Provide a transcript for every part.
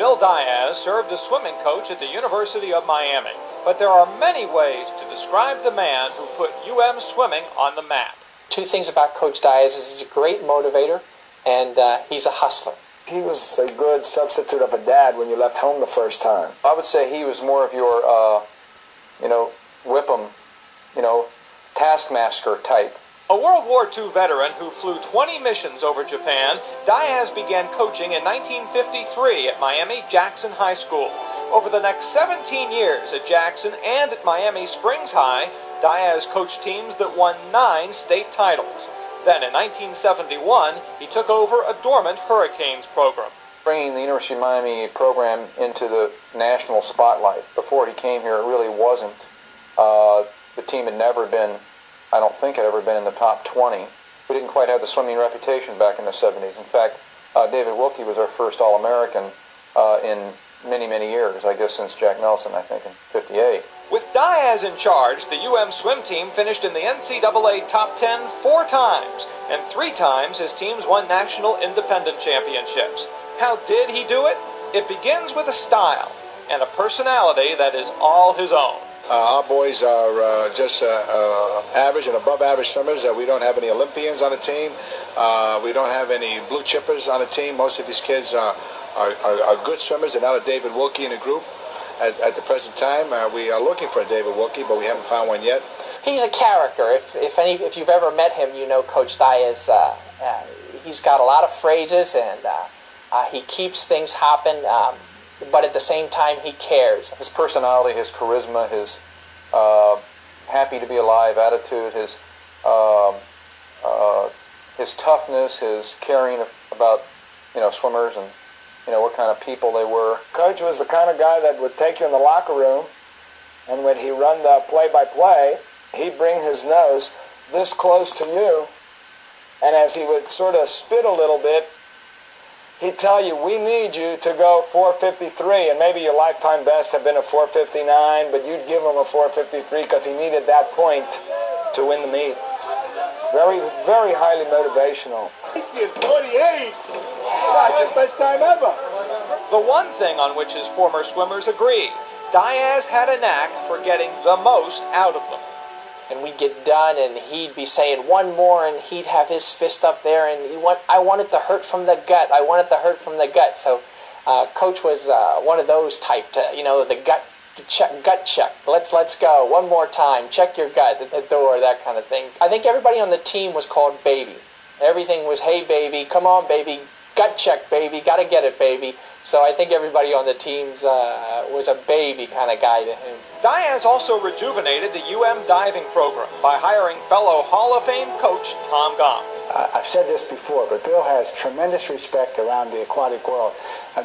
Bill Diaz served as swimming coach at the University of Miami, but there are many ways to describe the man who put UM swimming on the map. Two things about Coach Diaz is he's a great motivator, and he's a hustler. He was a good substitute of a dad when you left home the first time. I would say he was more of your, whip 'em, taskmaster type. A World War II veteran who flew 20 missions over Japan, Diaz began coaching in 1953 at Miami Jackson High School. Over the next 17 years at Jackson and at Miami Springs High, Diaz coached teams that won 9 state titles. Then in 1971, he took over a dormant Hurricanes program. Bringing the University of Miami program into the national spotlight. Before he came here, it really wasn't. The team had never been, I don't think had ever been in the top 20. We didn't quite have the swimming reputation back in the 70s. In fact, David Wilkie was our first All-American in many, many years, I guess since Jack Nelson, I think, in '58. With Diaz in charge, the UM swim team finished in the NCAA Top 10 4 times, and 3 times his teams won national independent championships. How did he do it? It begins with a style and a personality that is all his own. Our boys are just average and above average swimmers. We don't have any Olympians on the team. We don't have any blue chippers on the team. Most of these kids are good swimmers. They're not a David Wilkie in the group. At the present time, we are looking for a David Wilkie, but we haven't found one yet. He's a character. If you've ever met him, you know Coach Diaz. He's got a lot of phrases, and he keeps things hopping, but at the same time, he cares. His personality, his charisma, his happy to be alive attitude, his toughness, his caring about swimmers and what kind of people they were. Coach was the kind of guy that would take you in the locker room, and when he run the play-by-play, he'd bring his nose this close to you, and as he would sort of spit a little bit, he'd tell you, we need you to go 4:53, and maybe your lifetime best had been a 4:59, but you'd give him a 4:53 because he needed that point to win the meet. Very, very highly motivational. 48! That's your best time ever! The one thing on which his former swimmers agreed, Diaz had a knack for getting the most out of them. And we'd get done, and he'd be saying one more, and he'd have his fist up there, and I want it to hurt from the gut. I want it to hurt from the gut. So Coach was one of those type, the gut check. Let's go. One more time. Check your gut at the door, that kind of thing. I think everybody on the team was called baby. Everything was, hey, baby, come on, baby, gut check, baby, got to get it, baby. So I think everybody on the teams was a baby kind of guy to him. Diaz also rejuvenated the UM diving program by hiring fellow Hall of Fame coach Tom Gong. I've said this before, but Bill has tremendous respect around the aquatic world,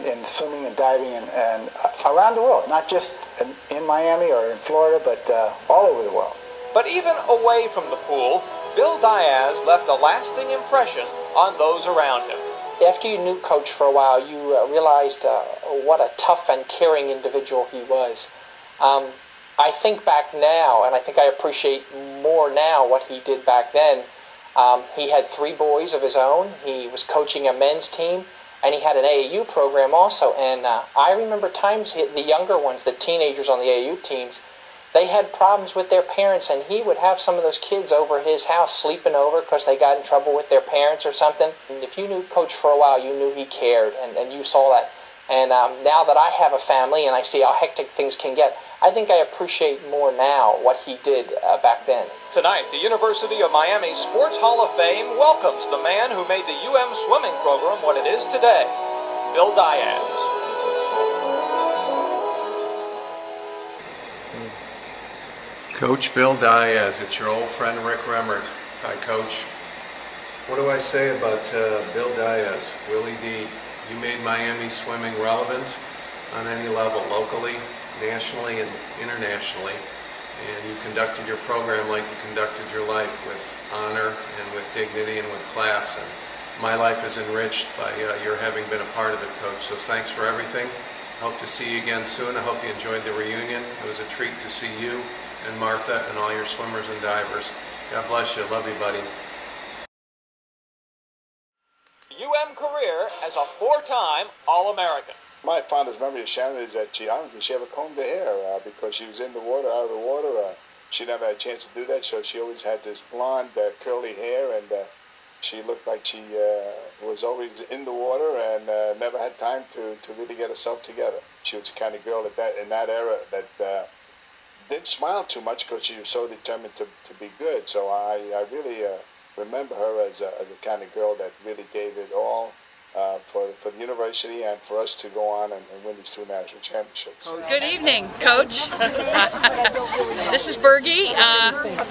in swimming and diving and around the world, not just in Miami or in Florida, but all over the world. But even away from the pool, Bill Diaz left a lasting impression on those around him. After you knew Coach for a while, you realized what a tough and caring individual he was. I think back now, and I think I appreciate more now what he did back then. He had 3 boys of his own. He was coaching a men's team, and he had an AAU program also. And I remember times the younger ones, the teenagers on the AAU teams, they had problems with their parents, and he would have some of those kids over his house sleeping over because they got in trouble with their parents or something. And if you knew Coach for a while, you knew he cared, and you saw that. And now that I have a family and I see how hectic things can get, I think I appreciate more now what he did back then. Tonight, the University of Miami Sports Hall of Fame welcomes the man who made the UM swimming program what it is today, Bill Diaz. Coach Bill Diaz, it's your old friend Rick Remmert. Hi, Coach. What do I say about Bill Diaz? Willie D, you made Miami swimming relevant on any level, locally, nationally, and internationally. And you conducted your program like you conducted your life, with honor and with dignity and with class. And my life is enriched by your having been a part of it, Coach. So thanks for everything. Hope to see you again soon. I hope you enjoyed the reunion. It was a treat to see you and Martha and all your swimmers and divers. God bless you. Love you, buddy. UM career as a 4-time All-American. My fondest memory of Sharon is that I don't think she ever combed her hair because she was in the water, out of the water. She never had a chance to do that, so she always had this blonde, curly hair, and she looked like she was always in the water and never had time to really get herself together. She was the kind of girl in that era that didn't smile too much because she was so determined to be good. So I really remember her as a kind of girl that really gave it all for the university and for us to go on and win these 2 national championships. Good evening, Coach. This is Bergie,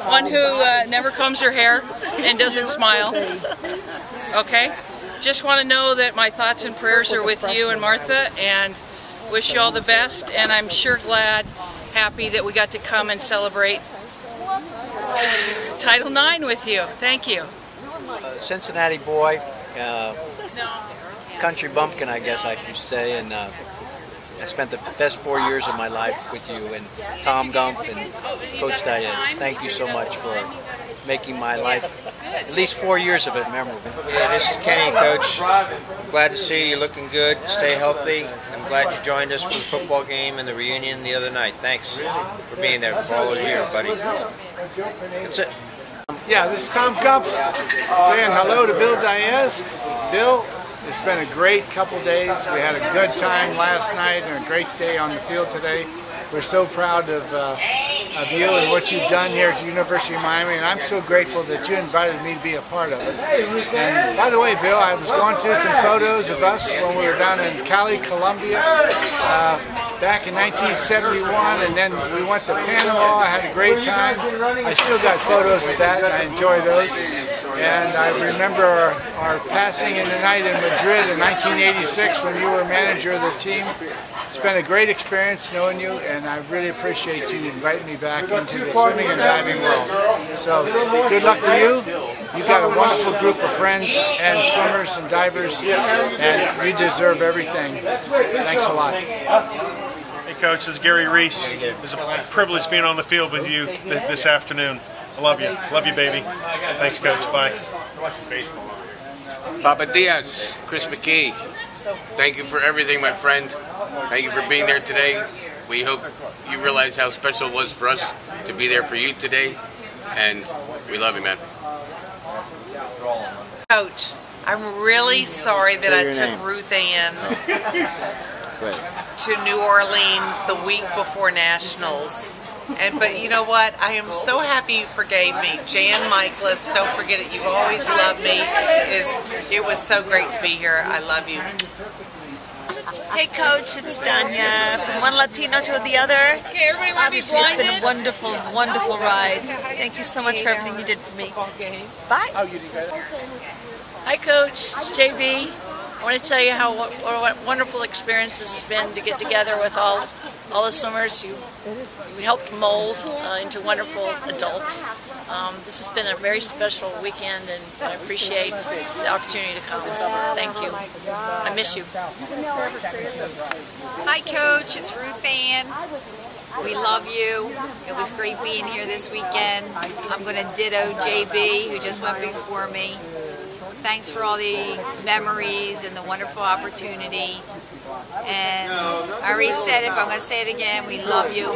one who never combs her hair and doesn't smile. Okay? Just want to know that my thoughts and prayers are with you and Martha, and wish you all the best, and I'm sure happy that we got to come and celebrate Title IX with you. Thank you. Cincinnati boy, country bumpkin, I guess I could say, and I spent the best 4 years of my life with you and Tom Gump and Coach Diaz. Thank you so much for making my life, at least 4 years of it, memorable. Yeah, this is Kenny, Coach. Glad to see you looking good. Stay healthy. I'm glad you joined us for the football game and the reunion the other night. Thanks for being there for all those years, buddy. That's it. Yeah, this is Tom Gump saying hello to Bill Diaz. Bill, it's been a great couple days. We had a good time last night and a great day on the field today. We're so proud of you and what you've done here at the University of Miami, and I'm so grateful that you invited me to be a part of it. And by the way, Bill, I was going through some photos of us when we were down in Cali, Colombia, back in 1971, and then we went to Panama. I had a great time. I still got photos of that, and I enjoy those. And I remember our passing in the night in Madrid in 1986 when you were manager of the team. It's been a great experience knowing you, and I really appreciate you inviting me back into the swimming and diving world. So, good luck to you. You've got a wonderful group of friends and swimmers and divers, and you deserve everything. Thanks a lot. Hey, Coach, this is Gary Reese. It's a privilege being on the field with you this afternoon. I love you. Love you, baby. Thanks, Coach. Bye. Papa Diaz, Chris McKee, thank you for everything, my friend. Thank you for being there today. We hope you realize how special it was for us to be there for you today, and we love you, man. Coach, I'm really sorry that I took Ruth Ann to New Orleans the week before Nationals. But you know what? I am so happy you forgave me. Jan Michaelis, don't forget it. You've always loved me. It was so great to be here. I love you. Hey Coach, it's Danya from one Latino to the other. Okay, everybody want to be blinded? It's been a wonderful, wonderful ride. Thank you so much for everything you did for me. Bye. Hi Coach, it's JB. I want to tell you what a wonderful experience this has been to get together with all the swimmers. You helped mold into wonderful adults. This has been a very special weekend, and I appreciate the opportunity to come. Thank you. I miss you. Hi Coach, it's Ruth Ann. We love you. It was great being here this weekend. I'm going to ditto JB, who just went before me. Thanks for all the memories and the wonderful opportunity. And I already said it, but I'm going to say it again. We love you.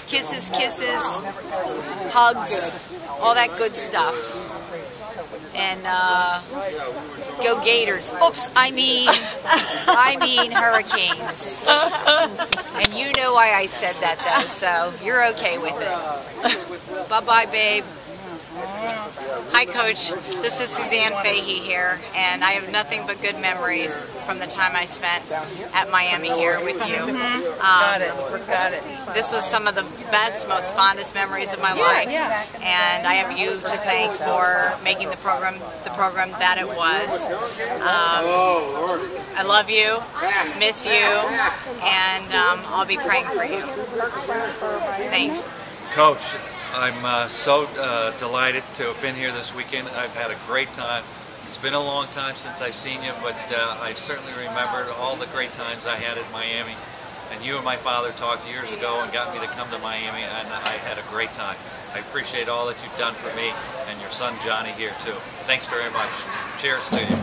Kisses, kisses, hugs, all that good stuff. And go Gators. Oops, I mean Hurricanes. And you know why I said that though, so you're okay with it. Bye-bye, babe. Hi Coach, this is Suzanne Fahey here, and I have nothing but good memories from the time I spent at Miami here with you. Got it. This was some of the best, most fondest memories of my life, and I have you to thank for making the program that it was. I love you, miss you, and I'll be praying for you. Thanks. Coach, I'm so delighted to have been here this weekend. I've had a great time. It's been a long time since I've seen you, but I certainly remembered all the great times I had at Miami. And you and my father talked years ago and got me to come to Miami, and I had a great time. I appreciate all that you've done for me and your son Johnny here too. Thanks very much. Cheers to you.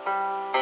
you.